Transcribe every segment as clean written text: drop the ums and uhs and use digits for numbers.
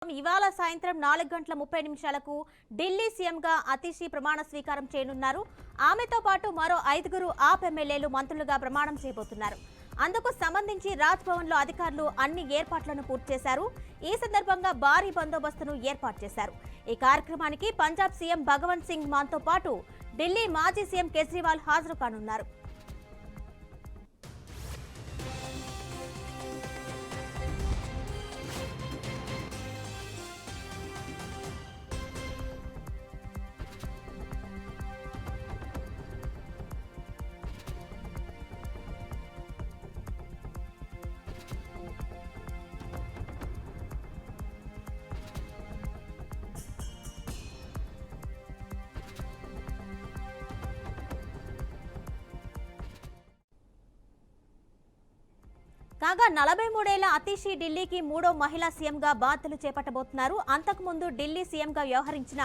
ఇవాళ సాయంత్రం 4:30 ఢిల్లీ సీఎంగా అతిషి ప్రమాణ స్వీకారం చేయనున్నారు. ఆమెతో పాటు మరో 5 ఆప్ ఎమ్మెల్యేలు మంత్రులుగా ప్రమాణం చేయబోతున్నారు. అందుకు సంబంధించి రాజ్ భవన్ లో అధికారులు అన్ని ఏర్పాట్లను పూర్తి చేశారు. ఈ సందర్భంగా భారీ బందోబస్తును ఏర్పాటు చేశారు. ఈ కార్యక్రమానికి పంజాబ్ సీఎం భగవంత్ సింగ్ మాన్తో పాటు ఢిల్లీ మాజీ సీఎం కేజ్రీవాల్ హాజరు కానున్నారు. కాగా 43 ఏళ్ల అతిషి ఢిల్లీకి 3వ మహిళా సీఎంగా బాధ్యతలు చేపట్టబోతున్నారు. అంతకుముందు ఢిల్లీ సీఎంగా వ్యవహరించిన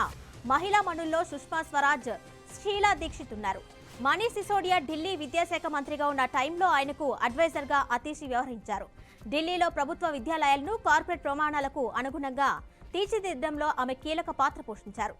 మహిళా మనుల్లో సుష్మా స్వరాజ్, షీలా దీక్షిత్ ఉన్నారు. మనీష్ సిసోడియా ఢిల్లీ విద్యాశాఖ మంత్రిగా ఉన్న టైంలో ఆయనకు అడ్వైజర్గా అతిషి వ్యవహరించారు. ఢిల్లీలో ప్రభుత్వ విద్యాలయాలను కార్పొరేట్ ప్రమాణాలకు అనుగుణంగా తీర్చిదిద్దడంలో ఆమె కీలక పాత్ర పోషించారు.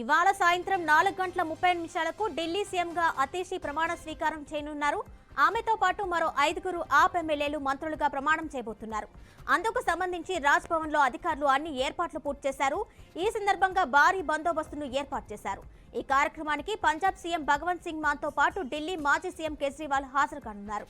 ఇవాళ సాయంత్రం 4:30 ఢిల్లీ సీఎంగా అతిషి ప్రమాణ స్వీకారం చేయనున్నారు. ఆమెతో పాటు మరో 5 ఆప్ ఎమ్మెల్యేలు మంత్రులుగా ప్రమాణం చేయబోతున్నారు. అందుకు సంబంధించి రాజ్ భవన్ లో అధికారులు అన్ని ఏర్పాట్లు పూర్తి చేశారు. ఈ సందర్భంగా భారీ బందోబస్తును ఏర్పాటు చేశారు. ఈ కార్యక్రమానికి పంజాబ్ సీఎం భగవంత్ సింగ్ మాన్తో పాటు ఢిల్లీ మాజీ సీఎం కేజ్రీవాల్ హాజరు కానున్నారు.